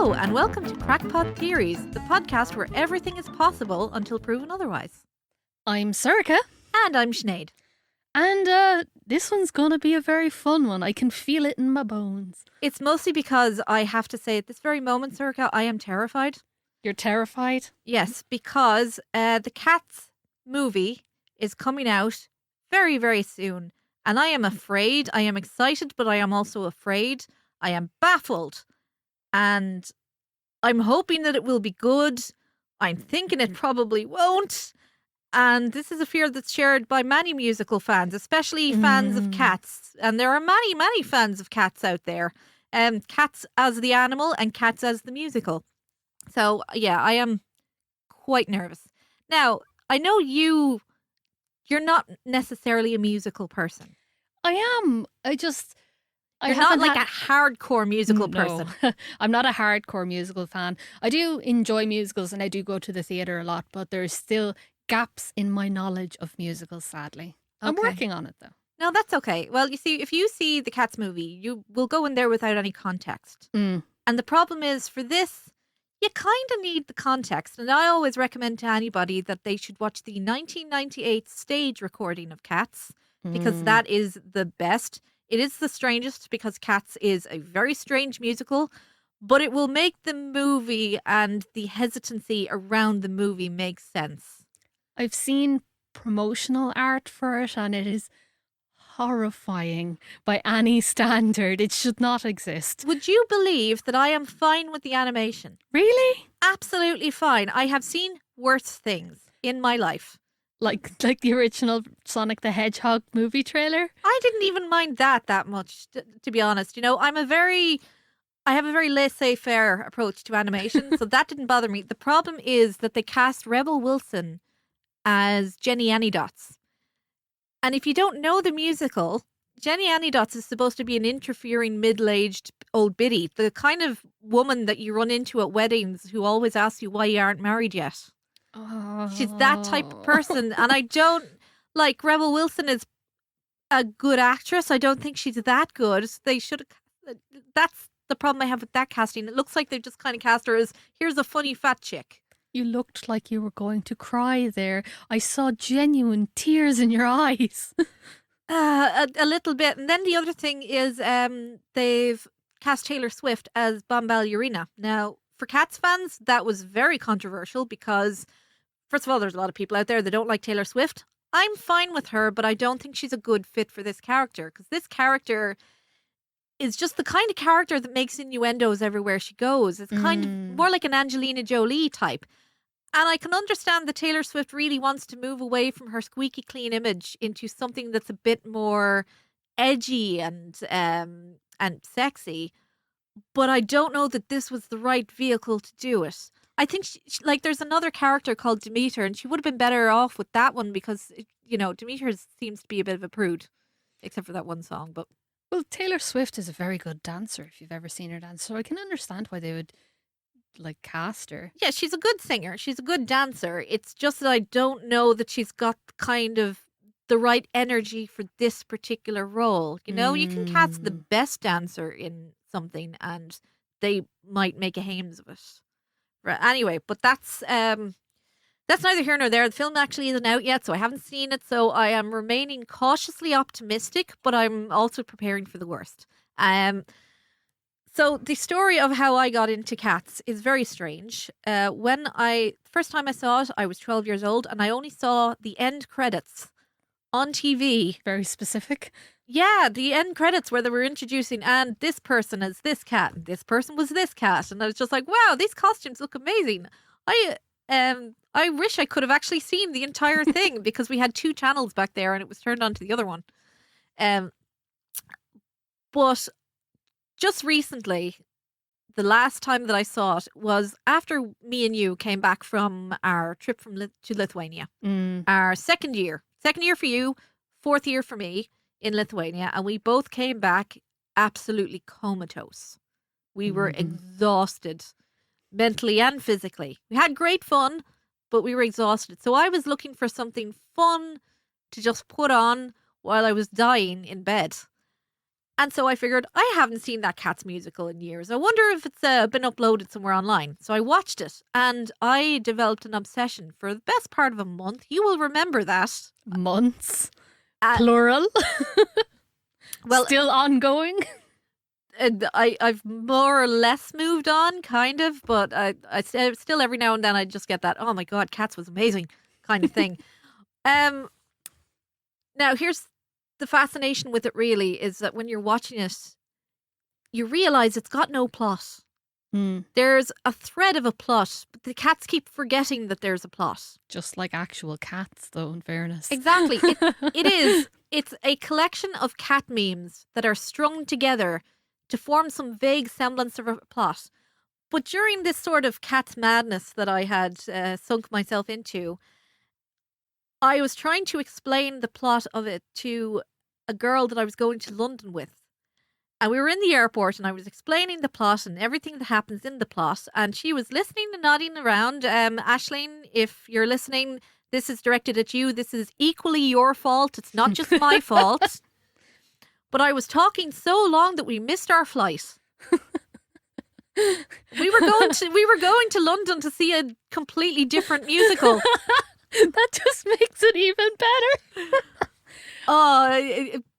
Hello, and welcome to Crackpot Theories, the podcast where everything is possible until proven otherwise. I'm Surika. And I'm Sinead. And this one's going to be a very fun one. I can feel it in my bones. It's mostly because I have to say at this very moment, Surika, I am terrified. You're terrified? Yes, because the Cats movie is coming out very, very soon. And I am afraid. I am excited, but I am also afraid. I am baffled. And I'm hoping that it will be good. I'm thinking it probably won't. And this is a fear that's shared by many musical fans, especially fans of Cats. And there are many, many fans of Cats out there. Cats as the animal and Cats as the musical. So, yeah, I am quite nervous. Now, I know you're not necessarily a musical person. I am. You're not like a hardcore musical person. I'm not a hardcore musical fan. I do enjoy musicals and I do go to the theatre a lot, but there's still gaps in my knowledge of musicals, sadly. I'm working on it, though. No, that's okay. Well, you see, if you see the Cats movie, you will go in there without any context. And the problem is, for this, you kind of need the context. And I always recommend to anybody that they should watch the 1998 stage recording of Cats, because that is the best. It is the strangest because Cats is a very strange musical, but it will make the movie and the hesitancy around the movie make sense. I've seen promotional art for it and it is horrifying by any standard. It should not exist. Would you believe that I am fine with the animation? Really? Absolutely fine. I have seen worse things in my life. Like the original Sonic the Hedgehog movie trailer? I didn't even mind that much, to be honest. You know, I have a very laissez-faire approach to animation, so that didn't bother me. The problem is that they cast Rebel Wilson as Jenny Anydots. And if you don't know the musical, Jenny Anydots is supposed to be an interfering middle-aged old biddy, the kind of woman that you run into at weddings who always asks you why you aren't married yet. Oh. She's that type of person. And I don't, like, Rebel Wilson is a good actress. I don't think she's that good. They should have, that's the problem I have with that casting. It looks like they've just kind of cast her as, here's a funny fat chick. You looked like you were going to cry there. I saw genuine tears in your eyes. A little bit. And then the other thing is they've cast Taylor Swift as Bombalurina. Now, for Cats fans, that was very controversial because, first of all, there's a lot of people out there that don't like Taylor Swift. I'm fine with her, but I don't think she's a good fit for this character because this character is just the kind of character that makes innuendos everywhere she goes. It's kind of more like an Angelina Jolie type. And I can understand that Taylor Swift really wants to move away from her squeaky clean image into something that's a bit more edgy and sexy. But I don't know that this was the right vehicle to do it. I think, like, there's another character called Demeter, and she would have been better off with that one because, you know, Demeter seems to be a bit of a prude, except for that one song. But well, Taylor Swift is a very good dancer if you've ever seen her dance, so I can understand why they would cast her. Yeah, she's a good singer. She's a good dancer. It's just that I don't know that she's got kind of the right energy for this particular role. You know, you can cast the best dancer in something and they might make a hames of it. Right. Anyway, but that's neither here nor there. The film actually isn't out yet, so I haven't seen it. So I am remaining cautiously optimistic, but I'm also preparing for the worst. So the story of how I got into Cats is very strange. First time I saw it, I was 12 years old and I only saw the end credits on TV. Very specific. Yeah, the end credits where they were introducing and this person as this cat and this person was this cat. And I was just like, wow, these costumes look amazing. I wish I could have actually seen the entire thing because we had 2 channels back there and it was turned on to the other one. But just recently, the last time that I saw it was after me and you came back from our trip to Lithuania. Our second year for you, 4th year for me in Lithuania. And we both came back absolutely comatose. We were exhausted mentally and physically. We had great fun, but we were exhausted. So I was looking for something fun to just put on while I was dying in bed. And so I figured, I haven't seen that Cats musical in years. I wonder if it's been uploaded somewhere online. So I watched it and I developed an obsession for the best part of a month. You will remember that. Months. Uh, Plural. Well, still ongoing. I've more or less moved on, kind of, but I still every now and then I just get that, oh my God, Cats was amazing kind of thing. Now, here's the fascination with it really is that when you're watching it, you realize it's got no plot. There's a thread of a plot, but the cats keep forgetting that there's a plot. Just like actual cats, though, in fairness. Exactly. It is. It's a collection of cat memes that are strung together to form some vague semblance of a plot. But during this sort of cat's madness that I had sunk myself into, I was trying to explain the plot of it to a girl that I was going to London with. And we were in the airport and I was explaining the plot and everything that happens in the plot. And she was listening and nodding around. Aisling, if you're listening, this is directed at you. This is equally your fault. It's not just my fault. But I was talking so long that we missed our flight. We were going to London to see a completely different musical. That just makes it even better.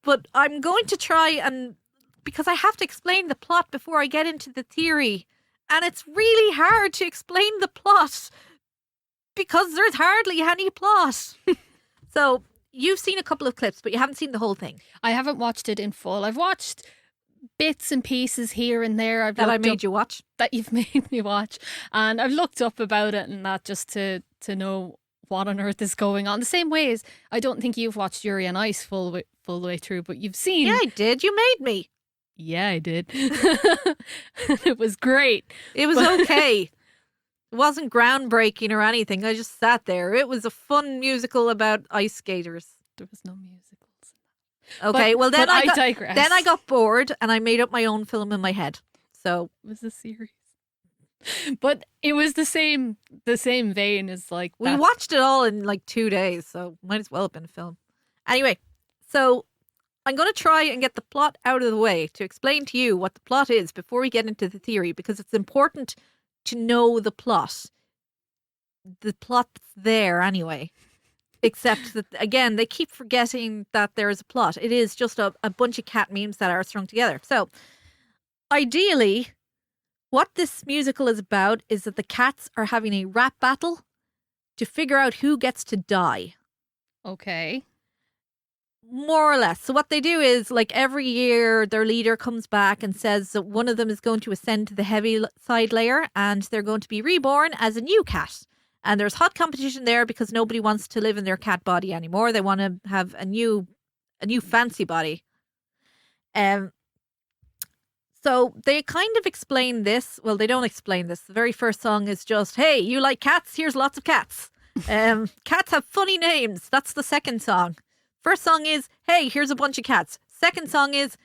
But I'm going to try and because I have to explain the plot before I get into the theory. And it's really hard to explain the plot because there's hardly any plot. So you've seen a couple of clips, but you haven't seen the whole thing. I haven't watched it in full. I've watched bits and pieces here and there. That I made you watch? That you've made me watch. And I've looked up about it and that just to know what on earth is going on. The same way as I don't think you've watched Yuri on Ice full way through, but you've seen. Yeah, I did. You made me. Yeah, I did. It was great. It was okay. It wasn't groundbreaking or anything. I just sat there. It was a fun musical about ice skaters. There was no musicals. Okay, well then I digress. Then I got bored and I made up my own film in my head. So it was a series. But it was the same vein as like we watched it all in like 2 days, so might as well have been a film. Anyway, so I'm going to try and get the plot out of the way to explain to you what the plot is before we get into the theory, because it's important to know the plot. The plot's there anyway. Except that, again, they keep forgetting that there is a plot. It is just a bunch of cat memes that are strung together. So, ideally, what this musical is about is that the cats are having a rap battle to figure out who gets to die. Okay. More or less. So what they do is, like, every year their leader comes back and says that one of them is going to ascend to the heavy side layer and they're going to be reborn as a new cat. And there's hot competition there because nobody wants to live in their cat body anymore. They want to have a new fancy body. So they kind of explain this. Well, they don't explain this. The very first song is just, hey, you like cats? Here's lots of cats. Cats have funny names. That's the second song. First song is, hey, here's a bunch of cats. Second song is,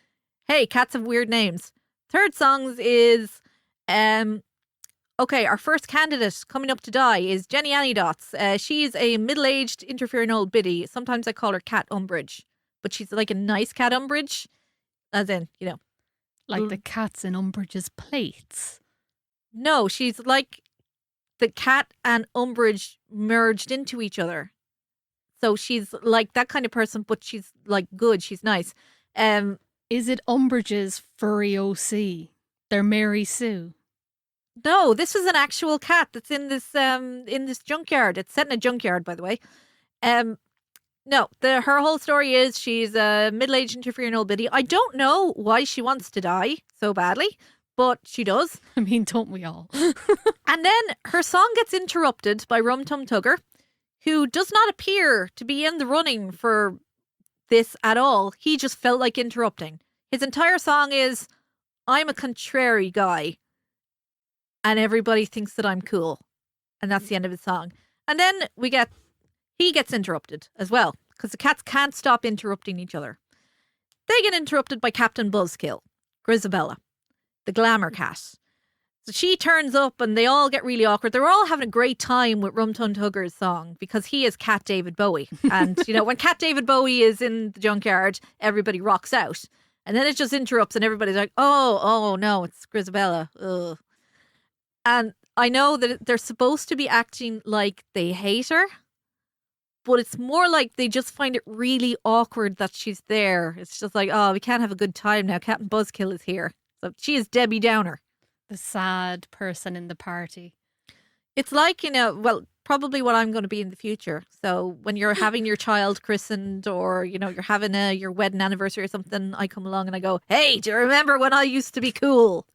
hey, cats have weird names. Third song is, okay, our first candidate coming up to die is Jenny Anydots. She's a middle-aged, interfering old biddy. Sometimes I call her Cat Umbridge, but she's like a nice Cat Umbridge, as in, you know. Like the cats in Umbridge's plates. No, she's like the cat and Umbridge merged into each other. So she's like that kind of person, but she's like good. She's nice. Is it Umbridge's furry OC? They're Mary Sue. No, this is an actual cat that's in this junkyard. It's set in a junkyard, by the way. No, her whole story is she's a middle-aged interfering old biddy. I don't know why she wants to die so badly, but she does. I mean, don't we all? And then her song gets interrupted by Rum Tum Tugger, who does not appear to be in the running for this at all. He just felt like interrupting. His entire song is, I'm a contrary guy, and everybody thinks that I'm cool. And that's the end of his song. And then he gets interrupted as well, because the cats can't stop interrupting each other. They get interrupted by Captain Buzzkill, Grisabella, the glamour cat. So she turns up and they all get really awkward. They're all having a great time with Rum Tum Tugger's song because he is Cat David Bowie. And, you know, when Cat David Bowie is in the junkyard, everybody rocks out. And then it just interrupts and everybody's like, oh no, it's Grisabella. Ugh. And I know that they're supposed to be acting like they hate her, but it's more like they just find it really awkward that she's there. It's just like, oh, we can't have a good time now. Captain Buzzkill is here. So she is Debbie Downer. The sad person in the party. It's like, well, probably what I'm going to be in the future. So when you're having your child christened or, you're having your wedding anniversary or something, I come along and I go, hey, do you remember when I used to be cool?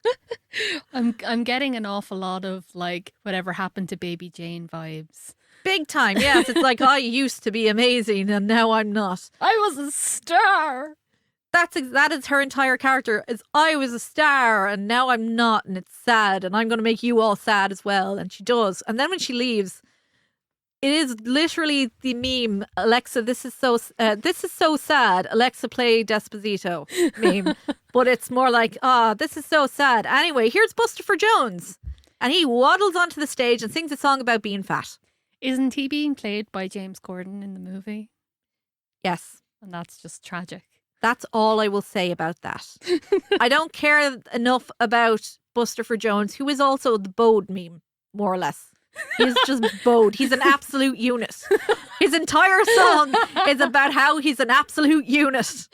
I'm getting an awful lot of like whatever happened to Baby Jane vibes. Big time, yes. It's like I used to be amazing and now I'm not. I was a star. That is her entire character. Is I was a star and now I'm not, and it's sad, and I'm going to make you all sad as well. And she does. And then when she leaves, it is literally the meme. Alexa, this is so sad. Alexa, play Despacito meme. But it's more like, this is so sad. Anyway, here's Buster Jones, and he waddles onto the stage and sings a song about being fat. Isn't he being played by James Corden in the movie? Yes. And that's just tragic. That's all I will say about that. I don't care enough about Buster Jones, who is also the Bode meme, more or less. He's just Bode. He's an absolute unit. His entire song is about how he's an absolute unit.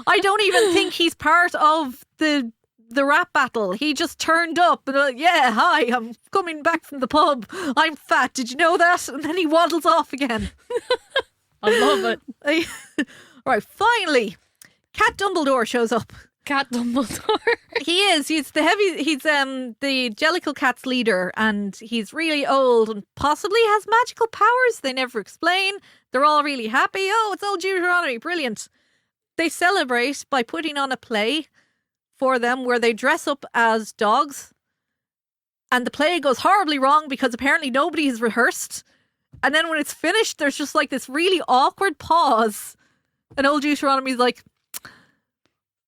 I don't even think he's part of the rap battle. He just turned up and yeah, hi, I'm coming back from the pub. I'm fat. Did you know that? And then he waddles off again. I love it. Right, finally, Cat Dumbledore shows up. Cat Dumbledore. He is. He's the Jellicle Cat's leader, and he's really old and possibly has magical powers. They never explain. They're all really happy. Oh, it's old Deuteronomy. Brilliant. They celebrate by putting on a play for them where they dress up as dogs, and the play goes horribly wrong because apparently nobody has rehearsed. And then when it's finished, there's just like this really awkward pause, and old Deuteronomy's like,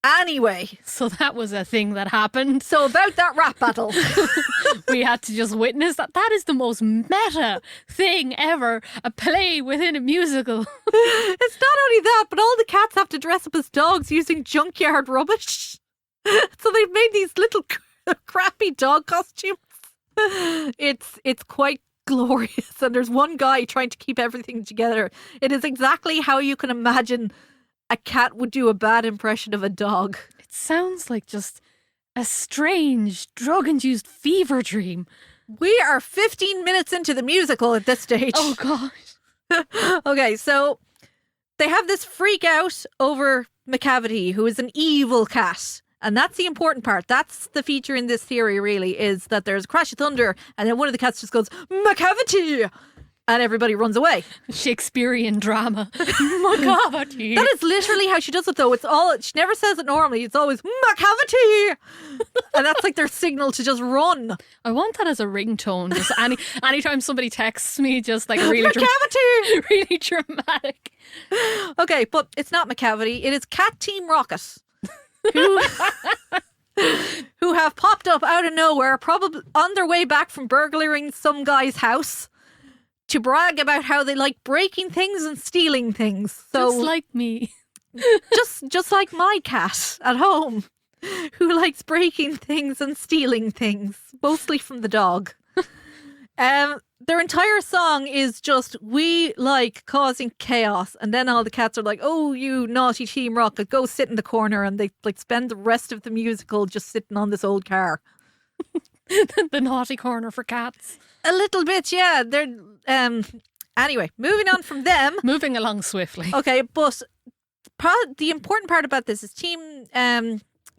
anyway. So that was a thing that happened. So about that rap battle. We had to just witness that. That is the most meta thing ever. A play within a musical. It's not only that, but all the cats have to dress up as dogs using junkyard rubbish. So they've made these little crappy dog costumes. It's quite glorious. And there's one guy trying to keep everything together. It is exactly how you can imagine a cat would do a bad impression of a dog. It sounds like just a strange drug-induced fever dream. We are 15 minutes into the musical at this stage. Oh, gosh. Okay, so they have this freak out over McCavity, who is an evil cat. And that's the important part. That's the feature in this theory, really, is that there's a crash of thunder and then one of the cats just goes, McCavity! And everybody runs away. Shakespearean drama. McCavity. That is literally how she does it, though. She never says it normally. It's always McCavity! And that's like their signal to just run. I want that as a ringtone. Just anytime somebody texts me, just like really McCavity! Really dramatic. Okay, but it's not McCavity. It is Cat Team Rocket. Who have popped up out of nowhere, probably on their way back from burglaring some guy's house, to brag about how they like breaking things and stealing things. So just like me. just like my cat at home, who likes breaking things and stealing things, mostly from the dog. Their entire song is just, we like causing chaos. And then all the cats are like, oh, you naughty Team Rocket, go sit in the corner. And they like spend the rest of the musical just sitting on this old car. The naughty corner for cats. A little bit, yeah. They're anyway, moving on from them. Moving along swiftly. Okay, but the important part about this is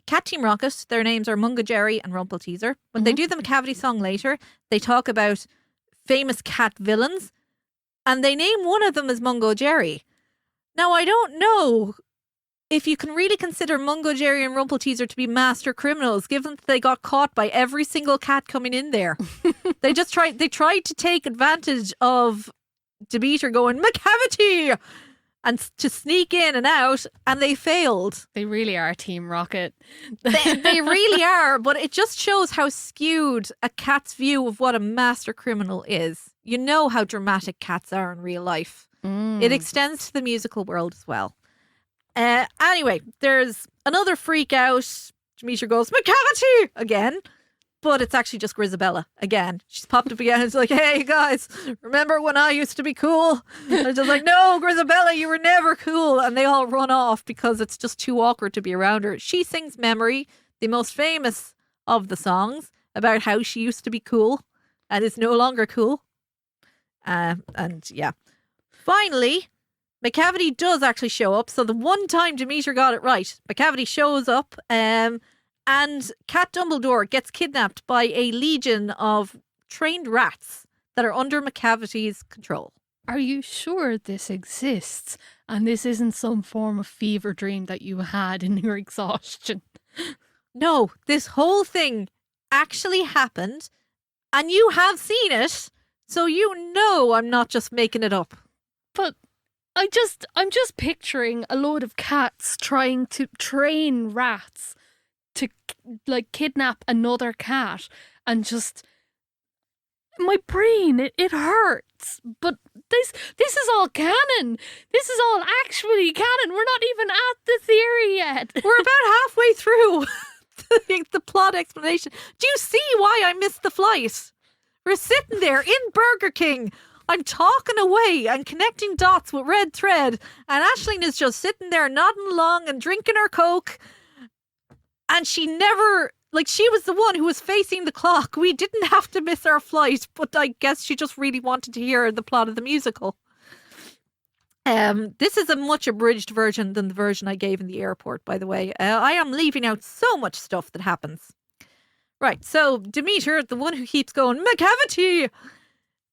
Cat Team Rocket. Their names are Mungo Jerry and Rumpelteazer. When they do the McCavity song later, they talk about famous cat villains, and they name one of them as Mungo Jerry. Now, I don't know if you can really consider Mungo Jerry and Rumpelteazer to be master criminals, given that they got caught by every single cat coming in there. They tried to take advantage of Demeter going, McCavity! And to sneak in and out, and they failed. They really are Team Rocket. They really are, but it just shows how skewed a cat's view of what a master criminal is. You know how dramatic cats are in real life. It extends to the musical world as well. Anyway, there's another freak out. Demeter goes, McCavity! Again. But it's actually just Grisabella again. She's popped up again. It's like, hey guys, remember when I used to be cool? And it's just like, no, Grisabella, you were never cool. And they all run off because it's just too awkward to be around her. She sings Memory, the most famous of the songs, about how she used to be cool and is no longer cool. And yeah. Finally, McCavity does actually show up. So the one time Demeter got it right, McCavity shows up and Cat Dumbledore gets kidnapped by a legion of trained rats that are under McCavity's control. Are you sure this exists and this isn't some form of fever dream that you had in your exhaustion? No, this whole thing actually happened and you have seen it, so you know I'm not just making it up. But I'm just picturing a load of cats trying to train rats to like kidnap another cat, and just my brain it hurts. But this is all canon. This is all actually canon. We're not even at the theory yet. We're about halfway through the plot explanation. Do you see why I missed the flight? We're sitting there in Burger King. I'm talking away and connecting dots with red thread, and Aisling is just sitting there nodding along and drinking her Coke. And she never, like, she was the one who was facing the clock. We didn't have to miss our flight, but I guess she just really wanted to hear the plot of the musical. This is a much abridged version than the version I gave in the airport, by the way. I am leaving out so much stuff that happens. Right, so Demeter, the one who keeps going, McCavity!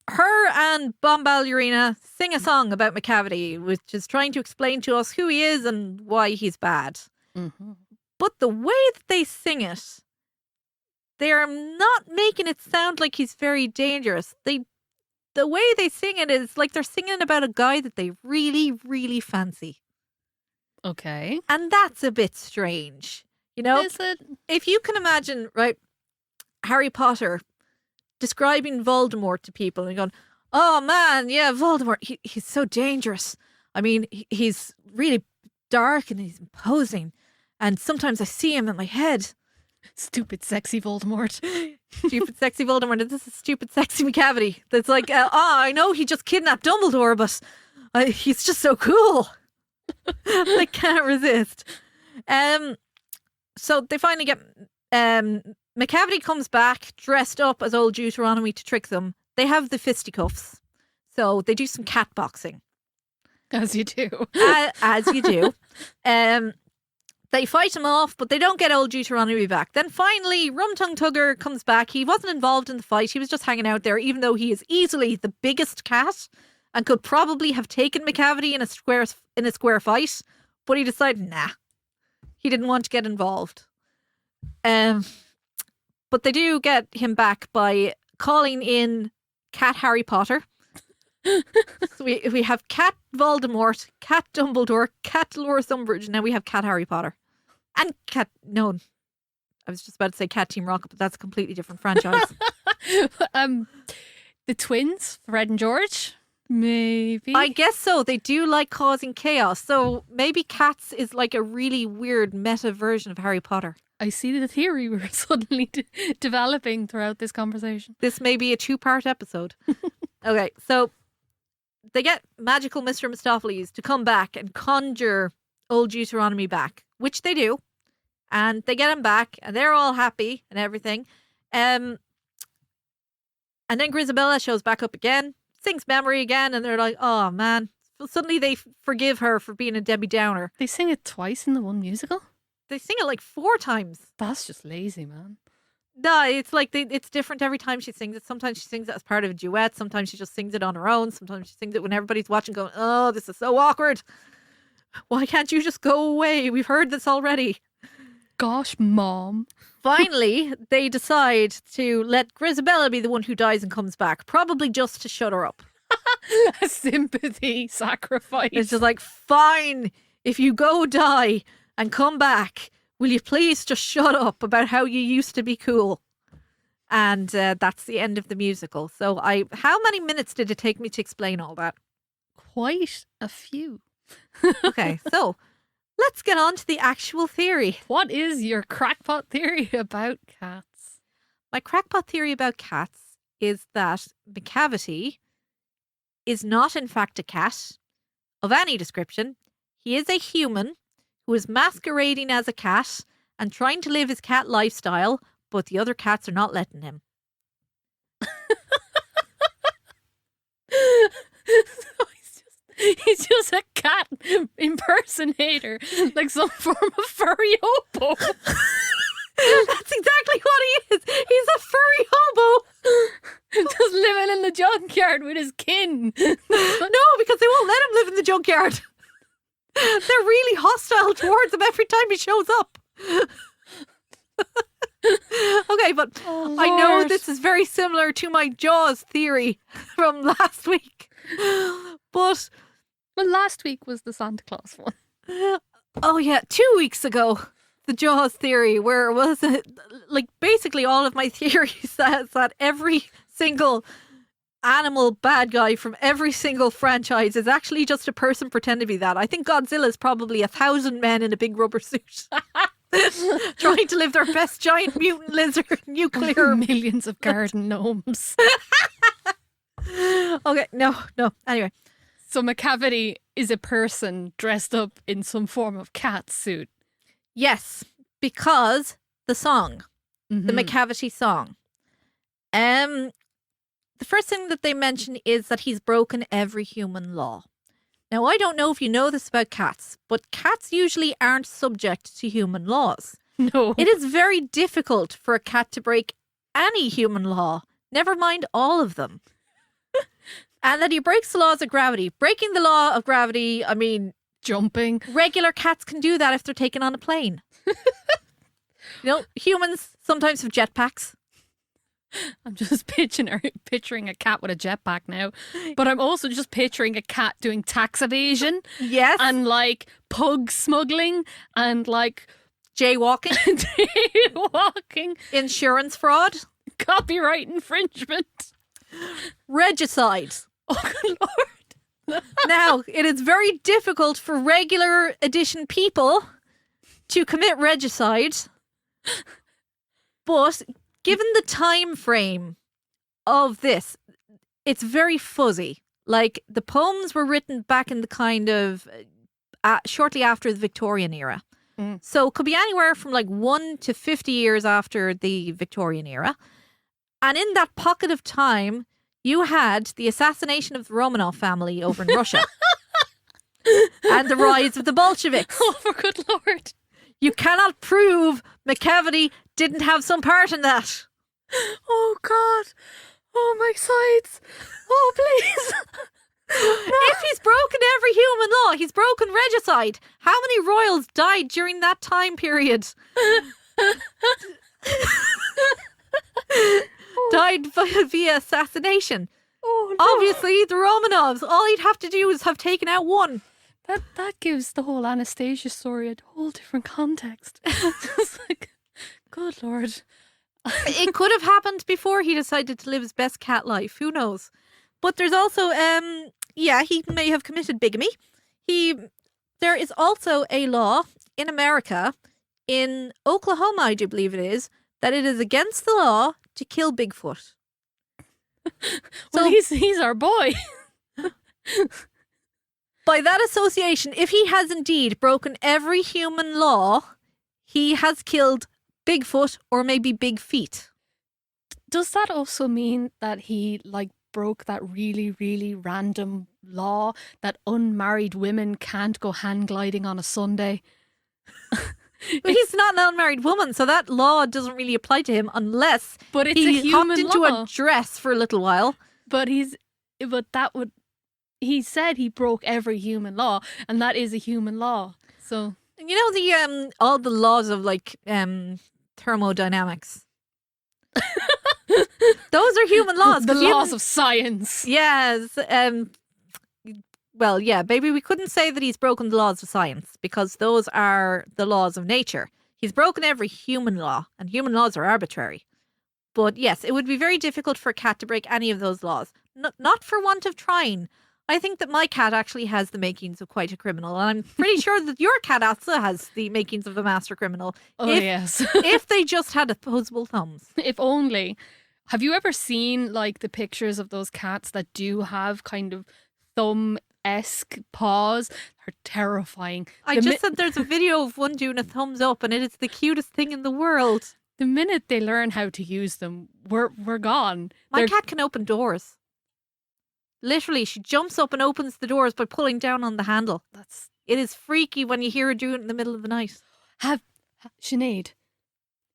Her and Bombalurina sing a song about McCavity, which is trying to explain to us who he is and why he's bad. Mm-hmm. But the way that they sing it, they're not making it sound like he's very dangerous. The way they sing it is like they're singing about a guy that they really, really fancy. Okay. And that's a bit strange. You know? Is it? If you can imagine, right, Harry Potter describing Voldemort to people and going, oh man, yeah, Voldemort, he's so dangerous. I mean, he's really dark and he's imposing. And sometimes I see him in my head. Stupid, sexy Voldemort. Stupid, sexy Voldemort. And this is stupid, sexy McCavity. That's like, I know he just kidnapped Dumbledore, but he's just so cool. I can't resist. So they finally get... McCavity comes back dressed up as old Deuteronomy to trick them. They have the fisticuffs. So they do some cat boxing. As you do. As you do. They fight him off, but they don't get old Deuteronomy back. Then finally, Rum Tum Tugger comes back. He wasn't involved in the fight. He was just hanging out there, even though he is easily the biggest cat and could probably have taken McCavity in a square fight. But he decided, nah. He didn't want to get involved. But they do get him back by calling in Cat Harry Potter. So we have Cat Voldemort, Cat Dumbledore, Cat Dolores Umbridge. Now we have Cat Harry Potter. And Cat... No, I was just about to say Cat Team Rocket, but that's a completely different franchise. The twins, Fred and George, maybe. I guess so. They do like causing chaos. So maybe Cats is like a really weird meta version of Harry Potter. I see the theory we're suddenly developing throughout this conversation. This may be a 2-part episode. Okay, so they get magical Mr. Mistopheles to come back and conjure old Deuteronomy back, which they do. And they get him back, and they're all happy and everything. And then Grisabella shows back up again, sings Memory again, and they're like, oh man. So suddenly they forgive her for being a Debbie Downer. They sing it twice in the one musical? They sing it like 4 times. That's just lazy, man. No, it's like it's different every time she sings it. Sometimes she sings it as part of a duet. Sometimes she just sings it on her own. Sometimes she sings it when everybody's watching going, oh, this is so awkward. Why can't you just go away? We've heard this already. Gosh, Mom. Finally, they decide to let Grisabella be the one who dies and comes back. Probably just to shut her up. A sympathy sacrifice. It's just like, fine, if you go die and come back, will you please just shut up about how you used to be cool? And that's the end of the musical. So how many minutes did it take me to explain all that? Quite a few. Okay, so let's get on to the actual theory. What is your crackpot theory about cats? My crackpot theory about cats is that McCavity is not in fact a cat of any description. He is a human who is masquerading as a cat and trying to live his cat lifestyle, but the other cats are not letting him. So he's just a cat impersonator, like some form of furry hobo. That's exactly what he is. He's a furry hobo. Just living in the junkyard with his kin. No, because they won't let him live in the junkyard. They're really hostile towards him every time he shows up. Okay, but Oh, I know Lord. this is very similar to my Jaws theory from last week. But, Well, last week was the Santa Claus one. oh yeah, 2 weeks ago, the Jaws theory, where it was like basically all of my theories says that every single animal bad guy from every single franchise is actually just a person pretending to be that. I think Godzilla is probably 1,000 men in a big rubber suit. Trying to live their best giant mutant lizard nuclear. Millions of garden gnomes. Okay, no. Anyway, So McCavity is a person dressed up in some form of cat suit. yes, because the song, the Mhm. McCavity song. The first thing that they mention is that he's broken every human law. Now, I don't know if you know this about cats, but cats usually aren't subject to human laws. No. It is very difficult for a cat to break any human law, never mind all of them. And that he breaks the laws of gravity. Breaking the law of gravity, I mean, Jumping. regular cats can do that if they're taken on a plane. Humans sometimes have jetpacks. I'm just picturing a cat with a jetpack now. But I'm also just picturing a cat doing tax evasion Yes. and like pug smuggling and like Jaywalking, walking, insurance fraud, copyright infringement. regicide. Oh, good Lord. Now, it is very difficult for regular edition people to commit regicide, but given the time frame of this, it's very fuzzy. Like, the poems were written back in the kind of shortly after the Victorian era. Mm. So it could be anywhere from like 1 to 50 years after the Victorian era. And in that pocket of time, you had the assassination of the Romanov family over in Russia and the rise of the Bolsheviks. Oh, for good Lord. You cannot prove McCavity didn't have some part in that. Oh, God. Oh, my sides. Oh, please. If he's broken every human law, he's broken regicide. How many royals died during that time period? Died via assassination. Oh, no. Obviously, the Romanovs, all he'd have to do is have taken out one. That gives the whole Anastasia story a whole different context. It's like, good Lord. It could have happened before he decided to live his best cat life. Who knows? But there's also, he may have committed bigamy. There is also a law in America, in Oklahoma, I do believe it is, that it is against the law to kill Bigfoot. Well, he's our boy. By that association, if he has indeed broken every human law, he has killed Bigfoot or maybe Big Feet. Does that also mean that he like broke that really, really random law that unmarried women can't go hang gliding on a Sunday? But he's not an unmarried woman, so that law doesn't really apply to him unless But it's a he hopped human into law. a dress for a little while. He said he broke every human law, and that is a human law. So You know the all the laws of like thermodynamics. Those are human laws. the 'cause laws of science. Yes. Well, yeah, maybe we couldn't say that he's broken the laws of science because those are the laws of nature. He's broken every human law, and human laws are arbitrary. But yes, it would be very difficult for a cat to break any of those laws. Not for want of trying. I think that my cat actually has the makings of quite a criminal, and I'm pretty sure that your cat also has the makings of a master criminal. Oh, if, yes. if they just had opposable thumbs. If only. Have you ever seen like the pictures of those cats that do have kind of thumb-esque paws? They're terrifying. I just said there's a video of one doing a thumbs up, and it is the cutest thing in the world. The minute they learn how to use them, we're gone. My cat can open doors. Literally, she jumps up and opens the doors by pulling down on the handle. It is freaky when you hear her do it in the middle of the night. Sinead,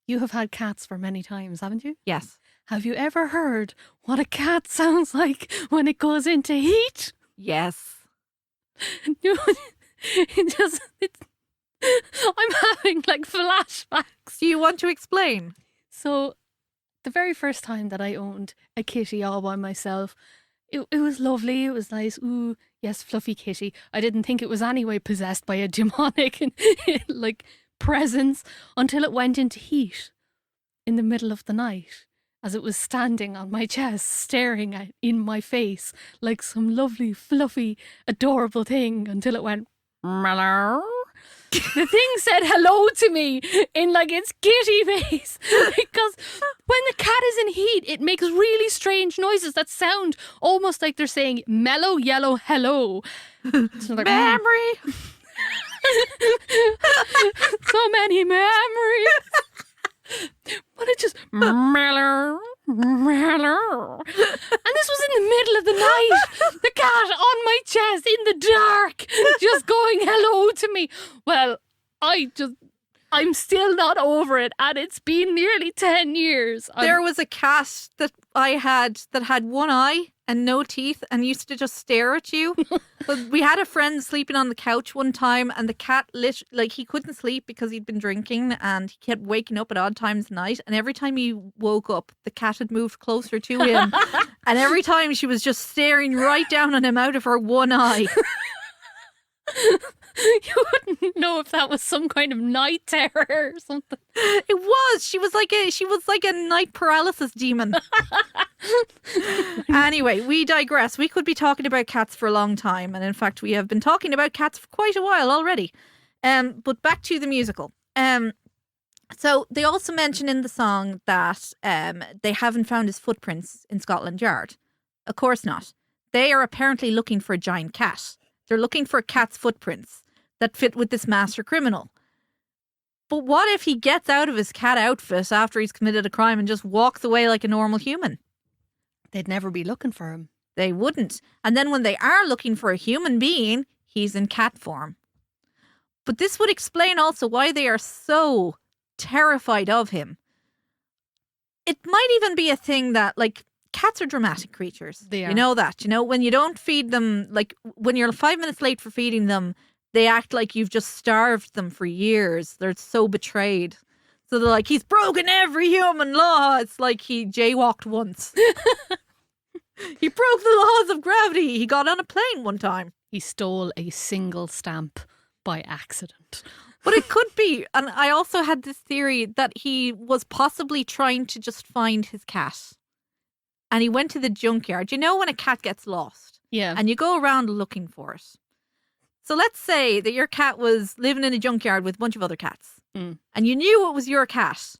you have had cats for many times, haven't you? Yes. Have you ever heard what a cat sounds like when it goes into heat? Yes. I'm having like flashbacks. Do you want to explain? So, the very first time that I owned a kitty all by myself, it was lovely. It was nice. Ooh, yes, fluffy kitty. I didn't think it was anyway possessed by a demonic like presence until it went into heat in the middle of the night as it was standing on my chest, staring in my face like some lovely, fluffy, adorable thing until it went, "Hello." The thing said hello to me in like its kitty face because when the cat is in heat, it makes really strange noises that sound almost like they're saying mellow yellow hello. So like, memory. So many memories. But it just mellow. And this was in the middle of the night. The cat on my chest in the dark, just going hello to me. Well, I'm still not over it, and it's been nearly 10 years. There was a cat that I had that had one eye and no teeth and used to just stare at you. But we had a friend sleeping on the couch one time, and the cat he couldn't sleep because he'd been drinking, and he kept waking up at odd times of night, and every time he woke up the cat had moved closer to him. And every time she was just staring right down on him out of her one eye. You wouldn't know if that was some kind of night terror or something. It was. She was like a night paralysis demon. Anyway, we digress. We could be talking about cats for a long time, and in fact, we have been talking about cats for quite a while already. But back to the musical. So they also mention in the song that they haven't found his footprints in Scotland Yard. Of course not. They are apparently looking for a giant cat. They're looking for a cat's footprints that fit with this master criminal. But what if he gets out of his cat outfit after he's committed a crime and just walks away like a normal human? They'd never be looking for him. They wouldn't. And then when they are looking for a human being, he's in cat form. But this would explain also why they are so terrified of him. It might even be a thing that, like, cats are dramatic creatures. They are. You know that. You know, when you don't feed them, like, when you're 5 minutes late for feeding them, they act like you've just starved them for years. They're so betrayed. So they're like, he's broken every human law. It's like he jaywalked once. He broke the laws of gravity. He got on a plane one time. He stole a single stamp by accident. But it could be. And I also had this theory that he was possibly trying to just find his cat. And he went to the junkyard. You know when a cat gets lost? Yeah. And you go around looking for it. So let's say that your cat was living in a junkyard with a bunch of other cats. Mm. And you knew it was your cat.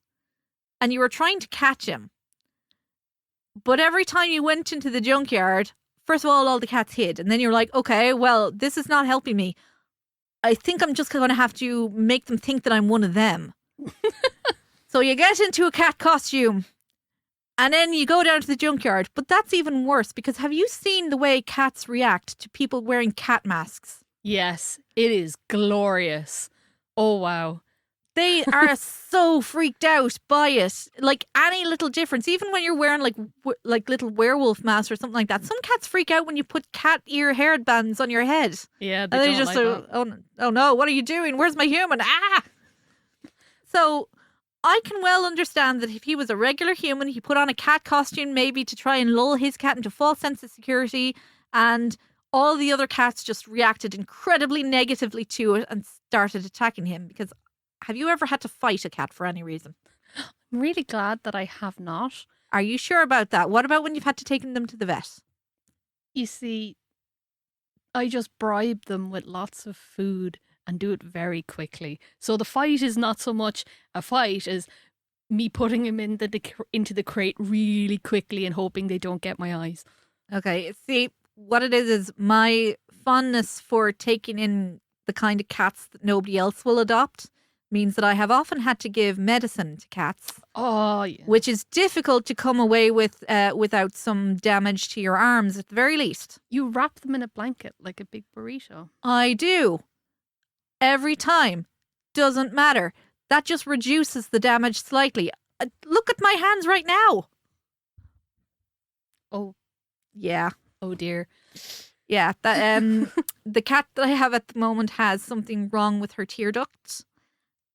And you were trying to catch him. But every time you went into the junkyard, first of all the cats hid. And then you're like, okay, well, this is not helping me. I think I'm just going to have to make them think that I'm one of them. So you get into a cat costume. And then you go down to the junkyard. But that's even worse, because have you seen the way cats react to people wearing cat masks? Yes, it is glorious. Oh, wow. They are so freaked out by it. Like any little difference, even when you're wearing like little werewolf masks or something like that. Some cats freak out when you put cat ear hairbands on your head. Yeah, and they don't just like that. oh no, what are you doing? Where's my human? Ah! So I can well understand that if he was a regular human, he put on a cat costume maybe to try and lull his cat into a false sense of security, and all the other cats just reacted incredibly negatively to it and started attacking him. Because have you ever had to fight a cat for any reason? I'm really glad that I have not. Are you sure about that? What about when you've had to take them to the vet? You see, I just bribe them with lots of food and do it very quickly. So the fight is not so much a fight as me putting him into the crate really quickly and hoping they don't get my eyes. Okay, see, what it is my fondness for taking in the kind of cats that nobody else will adopt means that I have often had to give medicine to cats. Oh, yeah. Which is difficult to come away with without some damage to your arms at the very least. You wrap them in a blanket like a big burrito. I do. Every time. Doesn't matter. That just reduces the damage slightly. Look at my hands right now. Oh. Yeah. Oh dear. Yeah. That the cat that I have at the moment has something wrong with her tear ducts.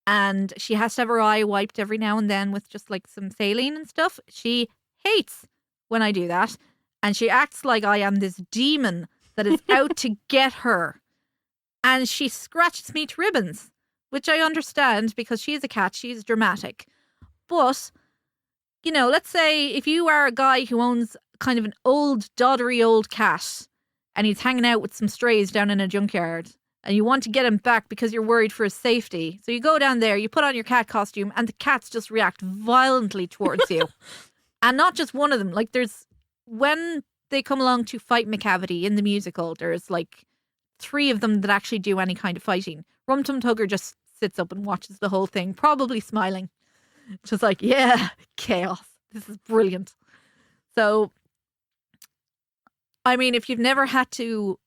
And she has to have her eye wiped every now and then with just like some saline and stuff. She hates when I do that. And she acts like I am this demon that is out to get her. And she scratches me to ribbons, which I understand because she is a cat. She's dramatic. But, you know, let's say if you are a guy who owns kind of an old, doddery old cat and he's hanging out with some strays down in a junkyard, and you want to get him back because you're worried for his safety. So you go down there, you put on your cat costume, and the cats just react violently towards you. And not just one of them. Like when they come along to fight McCavity in the musical, there's like 3 of them that actually do any kind of fighting. Rum Tum Tugger just sits up and watches the whole thing, probably smiling. Just like, yeah, chaos. This is brilliant. So, I mean, if you've never had to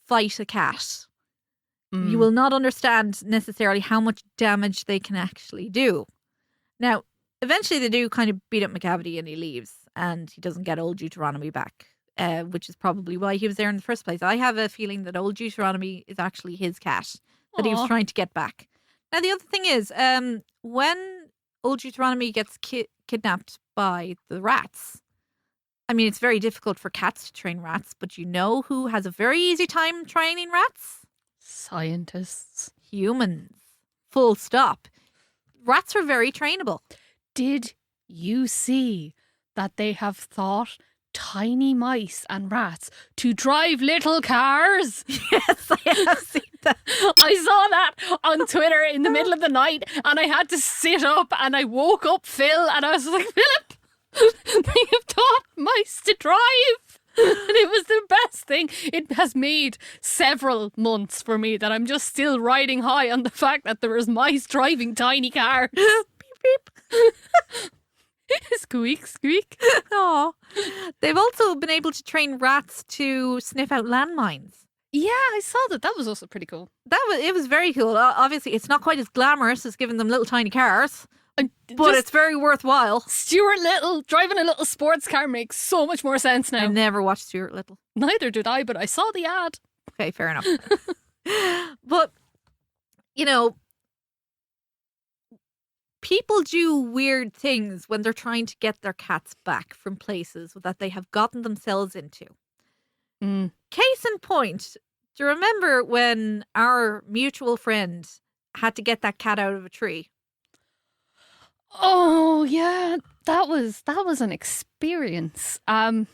fight a cat, you will not understand necessarily how much damage they can actually do. Now, eventually they do kind of beat up McCavity and he leaves and he doesn't get old Deuteronomy back, which is probably why he was there in the first place. I have a feeling that old Deuteronomy is actually his cat that he was trying to get back. Now, the other thing is, when old Deuteronomy gets kidnapped by the rats, I mean, it's very difficult for cats to train rats, but you know who has a very easy time training rats? Scientists. Humans. Full stop. Rats are very trainable. Did you see that they have taught tiny mice and rats to drive little cars? Yes, I have seen that. I saw that on Twitter in the middle of the night and I had to sit up and I woke up Phil and I was like, Philip, they have taught mice to drive. And it was the best thing. It has made several months for me that I'm just still riding high on the fact that there is mice driving tiny cars. Beep, beep. Squeak, squeak. Aw. They've also been able to train rats to sniff out landmines. Yeah, I saw that. That was also pretty cool. It was very cool. Obviously, it's not quite as glamorous as giving them little tiny cars. But it's very worthwhile. Stuart Little driving a little sports car makes so much more sense now. I never watched Stuart Little. Neither did I, but I saw the ad. Okay, fair enough. But, you know, people do weird things when they're trying to get their cats back from places that they have gotten themselves into. Case in point, do you remember when our mutual friend had to get that cat out of a tree? Oh yeah, that was an experience. Didn't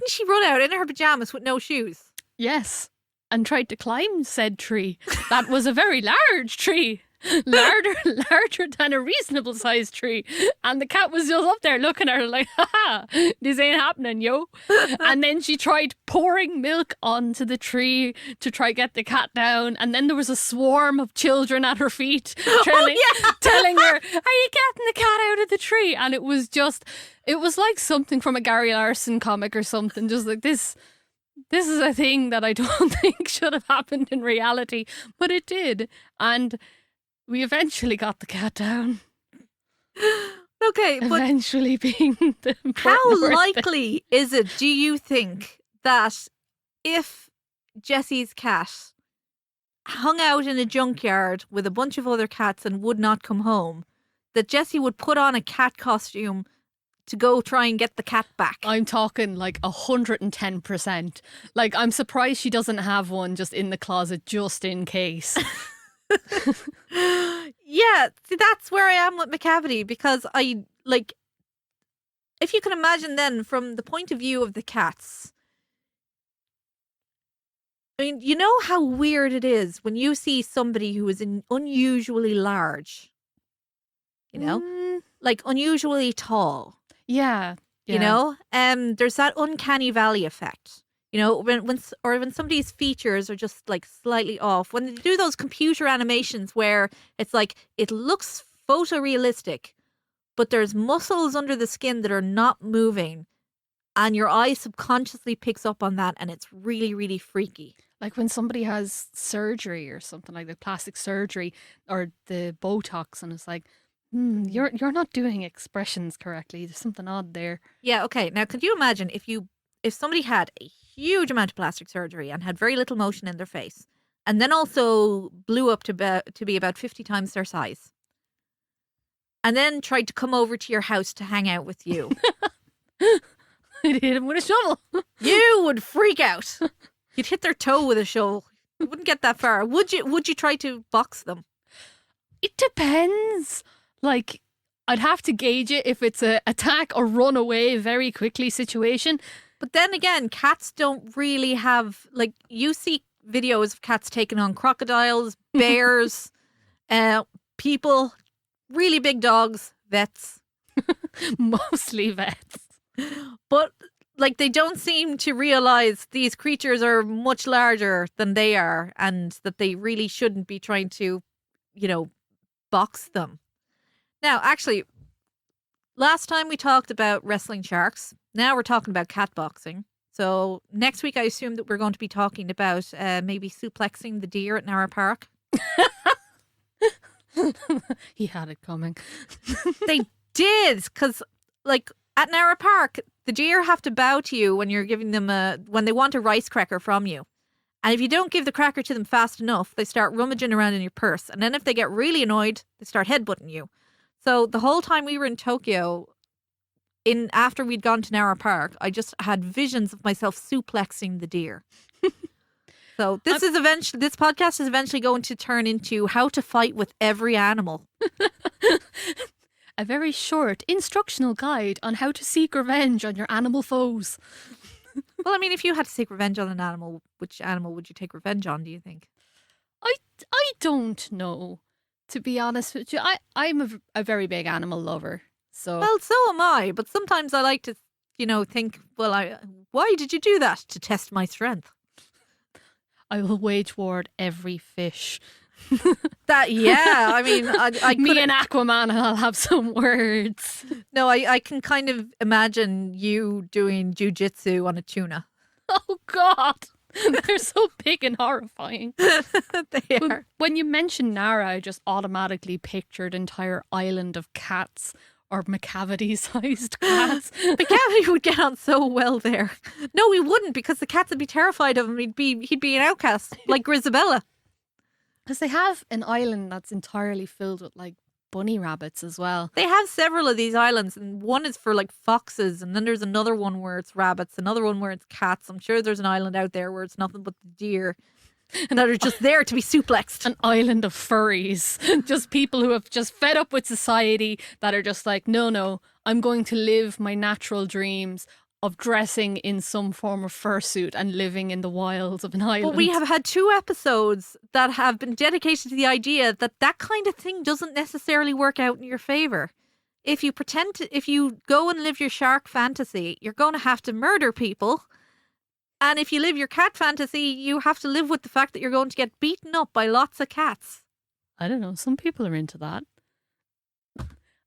she run out in her pajamas with no shoes? Yes, and tried to climb said tree. That was a very large tree. Larger than a reasonable sized tree. And the cat was just up there looking at her like, haha, this ain't happening, yo. And then she tried pouring milk onto the tree to try get the cat down. And then there was a swarm of children at her feet telling her, are you getting the cat out of the tree? And it was like something from a Gary Larson comic or something. Just like this is a thing that I don't think should have happened in reality. But it did. And we eventually got the cat down. Okay, but eventually being the how likely is it, do you think, that if Jessie's cat hung out in a junkyard with a bunch of other cats and would not come home, that Jessie would put on a cat costume to go try and get the cat back? I'm talking like 110%. Like, I'm surprised she doesn't have one just in the closet just in case. Yeah, see, that's where I am with McCavity, because I, like, if you can imagine then from the point of view of the cats, I mean, you know how weird it is when you see somebody who is unusually large, you know, Mm, like unusually tall, yeah, you yeah. know? There's that uncanny valley effect. You know, when somebody's features are just like slightly off, when they do those computer animations where it's like it looks photorealistic, but there's muscles under the skin that are not moving, and your eye subconsciously picks up on that, and it's really, really freaky. Like when somebody has surgery or something like the plastic surgery or the Botox, and it's like, you're not doing expressions correctly. There's something odd there. Yeah, okay. Now, could you imagine if somebody had a huge amount of plastic surgery and had very little motion in their face, and then also blew up to be about 50 times their size, and then tried to come over to your house to hang out with you? I'd hit him with a shovel. You would freak out. You'd hit their toe with a shovel. You wouldn't get that far. Would you? Would you try to box them? It depends. Like, I'd have to gauge it if it's a attack or run away very quickly situation. But then again, cats don't really have, like, you see videos of cats taking on crocodiles, bears, people, really big dogs, vets. Mostly vets. But like they don't seem to realize these creatures are much larger than they are, and that they really shouldn't be trying to, box them. Now, actually, last time we talked about wrestling sharks. Now we're talking about cat boxing. So next week, I assume that we're going to be talking about maybe suplexing the deer at Narra Park. He had it coming. They did, because like at Narra Park, the deer have to bow to you when you're giving them when they want a rice cracker from you. And if you don't give the cracker to them fast enough, they start rummaging around in your purse. And then if they get really annoyed, they start headbutting you. So the whole time we were in Tokyo, after we'd gone to Narra Park, I just had visions of myself suplexing the deer. So this podcast is eventually going to turn into how to fight with every animal. A very short instructional guide on how to seek revenge on your animal foes. Well, I mean, if you had to seek revenge on an animal, which animal would you take revenge on, do you think? I don't know, to be honest with you. I'm a very big animal lover. So Well, so am I, but sometimes I like to, think, well, why did you do that? To test my strength. I will wage war at every fish. Yeah, I mean, I Me and Aquaman, I'll have some words. No, I can kind of imagine you doing jujitsu on a tuna. Oh, God. They're so big and horrifying. They are. When you mentioned Nara, I just automatically pictured entire island of cats or Macavity-sized cats. Macavity would get on so well there. No, he wouldn't, because the cats would be terrified of him. He'd be an outcast, like Grisabella. Because they have an island that's entirely filled with like bunny rabbits as well. They have several of these islands, and one is for like foxes, and then there's another one where it's rabbits, another one where it's cats. I'm sure there's an island out there where it's nothing but the deer, and that are just there to be suplexed. An island of furries. Just people who have just fed up with society that are just like, no, I'm going to live my natural dreams of dressing in some form of fursuit and living in the wilds of an island. But we have had 2 episodes that have been dedicated to the idea that kind of thing doesn't necessarily work out in your favor. If you go and live your shark fantasy, you're going to have to murder people. And if you live your cat fantasy, you have to live with the fact that you're going to get beaten up by lots of cats. I don't know. Some people are into that. I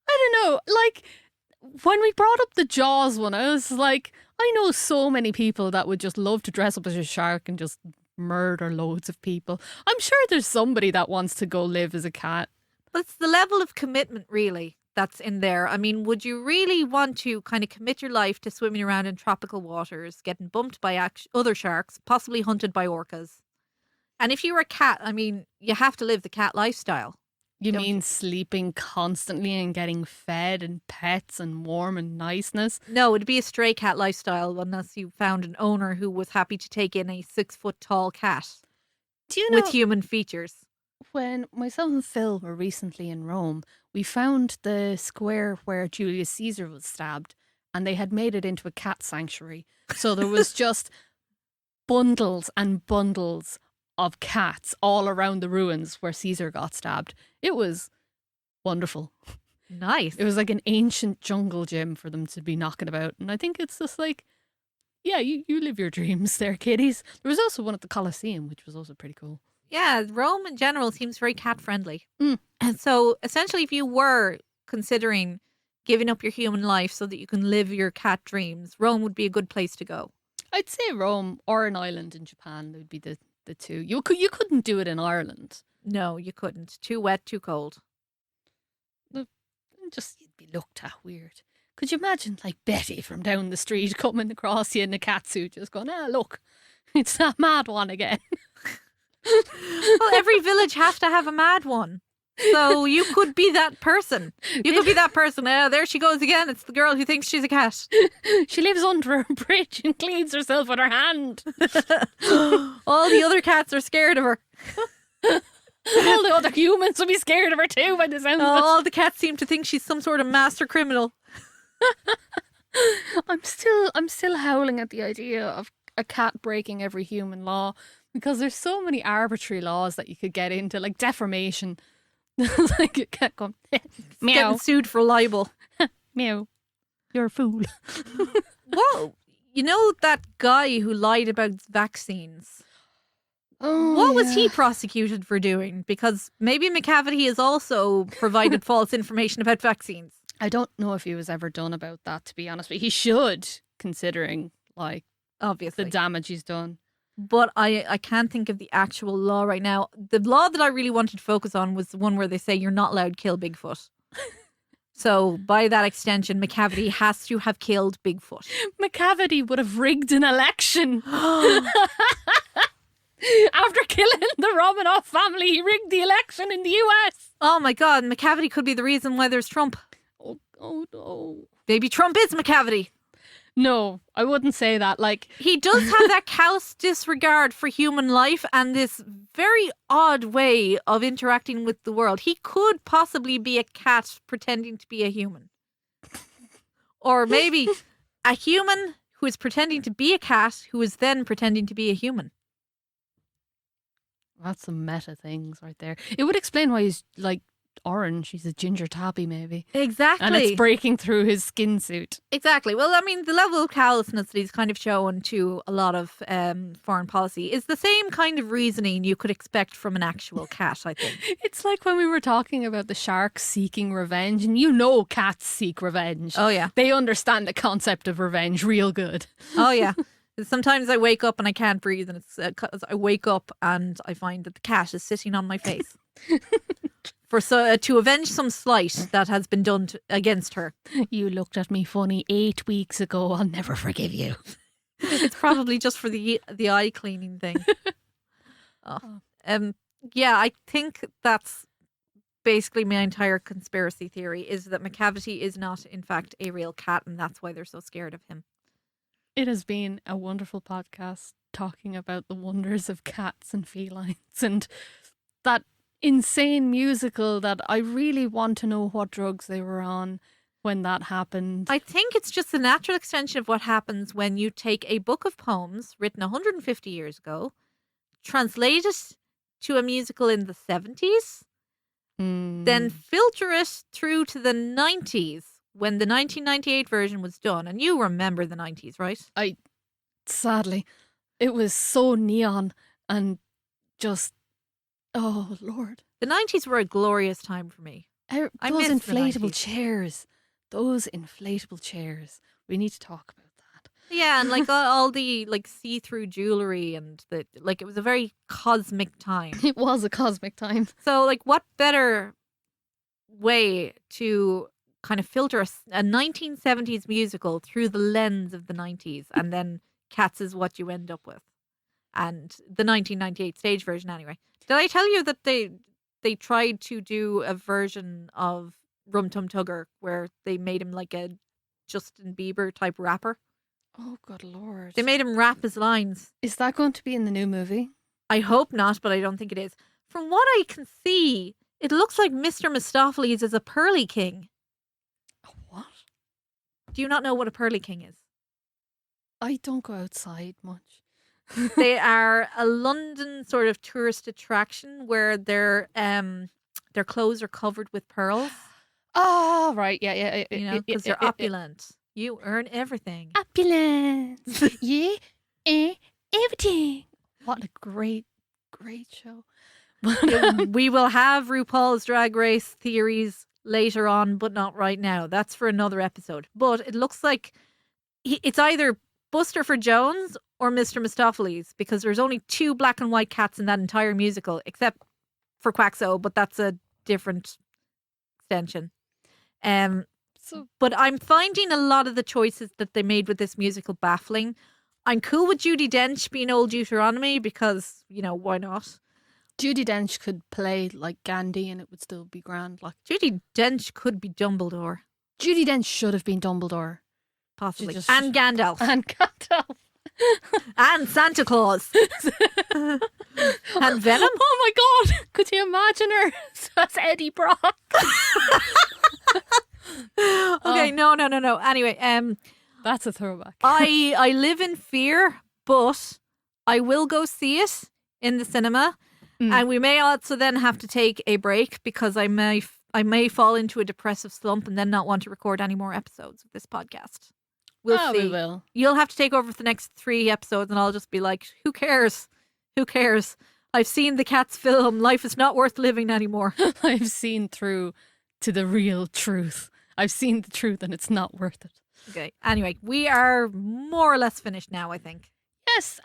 don't know. Like, when we brought up the Jaws one, I was like, I know so many people that would just love to dress up as a shark and just murder loads of people. I'm sure there's somebody that wants to go live as a cat. But it's the level of commitment, really, that's in there. I mean, would you really want to kind of commit your life to swimming around in tropical waters, getting bumped by other sharks, possibly hunted by orcas? And if you were a cat, I mean, you have to live the cat lifestyle. You mean sleeping constantly and getting fed and pets and warm and niceness? No, it'd be a stray cat lifestyle unless you found an owner who was happy to take in a 6-foot tall cat. Do you know, with human features? When myself and Phil were recently in Rome, we found the square where Julius Caesar was stabbed, and they had made it into a cat sanctuary. So there was just bundles and bundles of cats all around the ruins where Caesar got stabbed. It was wonderful. Nice. It was like an ancient jungle gym for them to be knocking about. And I think it's just like, yeah, you live your dreams there, kiddies. There was also one at the Colosseum, which was also pretty cool. Yeah, Rome in general seems very cat friendly. Mm. And so essentially, if you were considering giving up your human life so that you can live your cat dreams, Rome would be a good place to go. I'd say Rome or an island in Japan would be the two. You couldn't do it in Ireland. No, you couldn't. Too wet, too cold. Just you'd be looked at weird. Could you imagine like Betty from down the street coming across you in a cat suit, just going, look, it's that mad one again. Well, every village has to have a mad one. So you could be that person. You could be that person. There she goes again. It's the girl who thinks she's a cat. She lives under a bridge and cleans herself with her hand. All the other cats are scared of her. All the other humans will be scared of her too by the sound of it. All the cats seem to think she's some sort of master criminal. I'm still howling at the idea of a cat breaking every human law, because there's so many arbitrary laws that you could get into, like defamation. Like a cat going, meow, Getting sued for libel. meow, you're a fool. Whoa. You know that guy who lied about vaccines? Oh, What was he prosecuted for doing? Because maybe McCavity has also provided false information about vaccines. I don't know if he was ever done about that, to be honest, but he should, considering like Obviously. the damage he's done. But I can't think of the actual law right now. The law that I really wanted to focus on was the one where they say you're not allowed to kill Bigfoot. So by that extension, McCavity has to have killed Bigfoot. McCavity would have rigged an election. After killing the Romanoff family, he rigged the election in the US. Oh my God, McCavity could be the reason why there's Trump. Oh no. Maybe Trump is McCavity. No, I wouldn't say that. Like, He does have that callous disregard for human life and this very odd way of interacting with the world. He could possibly be a cat pretending to be a human. Or maybe a human who is pretending to be a cat who is then pretending to be a human. that's some meta things right there. It would explain why he's like orange. He's a ginger tabby, maybe. Exactly. And it's breaking through his skin suit. Exactly. Well, I mean, the level of callousness that he's kind of shown to a lot of foreign policy is the same kind of reasoning you could expect from an actual cat, I think. It's like when we were talking about the sharks seeking revenge, and you know cats seek revenge. Oh, yeah. They understand the concept of revenge real good. Oh, yeah. Sometimes I wake up and I can't breathe, and it's 'cause I wake up and I find that the cat is sitting on my face. To avenge some slight that has been done against her. You looked at me funny 8 weeks ago. I'll never forgive you. It's probably just for the eye cleaning thing. Yeah, I think that's basically my entire conspiracy theory, is that McCavity is not, in fact, a real cat, and that's why they're so scared of him. It has been a wonderful podcast talking about the wonders of cats and felines and that insane musical that I really want to know what drugs they were on when that happened. I think it's just the natural extension of what happens when you take a book of poems written 150 years ago, translate it to a musical in the 70s, then filter it through to the 90s when the 1998 version was done. And you remember the 90s, right? Sadly, it was so neon and just, oh Lord. The 90s were a glorious time for me. Those miss the inflatable 90s. chairs. Those inflatable chairs. We need to talk about that. Yeah, and like all the like see-through jewelry and it was a very cosmic time. It was a cosmic time. So like what better way to kind of filter a 1970s musical through the lens of the 90s, and then Cats is what you end up with. And the 1998 stage version anyway. Did I tell you that they tried to do a version of Rum Tum Tugger where they made him like a Justin Bieber type rapper? Oh, good Lord. They made him rap his lines. Is that going to be in the new movie? I hope not, but I don't think it is. From what I can see, it looks like Mr. Mistopheles is a Pearly King. What? Do you not know what a Pearly King is? I don't go outside much. They are a London sort of tourist attraction where their clothes are covered with pearls. Oh, right. Yeah. You know, because they're opulent. You earn everything. Opulence. Yeah. Everything. What a great show. We will have RuPaul's Drag Race theories later on, but not right now. That's for another episode. But it looks like it's either Buster for Jones or Mr. Mistopheles, because there's only 2 black and white cats in that entire musical, except for Quaxo, but that's a different extension. But I'm finding a lot of the choices that they made with this musical baffling. I'm cool with Judi Dench being old Deuteronomy because, you know, why not? Judi Dench could play like Gandhi and it would still be grand. Like Judi Dench could be Dumbledore. Judi Dench should have been Dumbledore. Possibly. And Gandalf. And Gandalf. And Santa Claus. And Venom. Oh my God. Could you imagine her as Eddie Brock? Okay, no. Anyway, that's a throwback. I live in fear, but I will go see it in the cinema. And we may also then have to take a break because I may fall into a depressive slump and then not want to record any more episodes of this podcast. We'll see. We will. You'll have to take over for the next 3 episodes and I'll just be like, who cares? Who cares? I've seen the Cats film. Life is not worth living anymore. I've seen through to the real truth. I've seen the truth and it's not worth it. Okay. Anyway, we are more or less finished now, I think. Yes,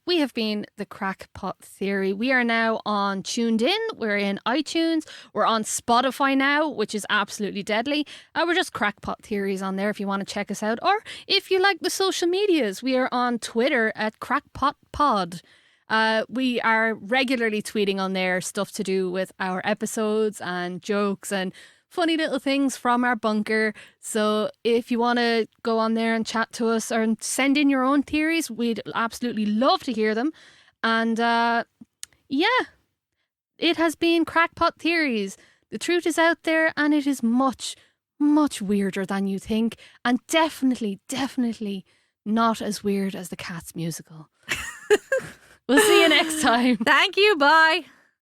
we have been the Crackpot Theory. We are now on Tuned In. We're in iTunes. We're on Spotify now, which is absolutely deadly. We're just Crackpot Theories on there if you want to check us out. Or if you like the social medias, we are on Twitter at Crackpot Pod. We are regularly tweeting on there stuff to do with our episodes and jokes and funny little things from our bunker. So if you want to go on there and chat to us or send in your own theories, we'd absolutely love to hear them. And yeah, it has been Crackpot Theories. The truth is out there and it is much, much weirder than you think. And definitely not as weird as the Cats musical. We'll see you next time. Thank you. Bye.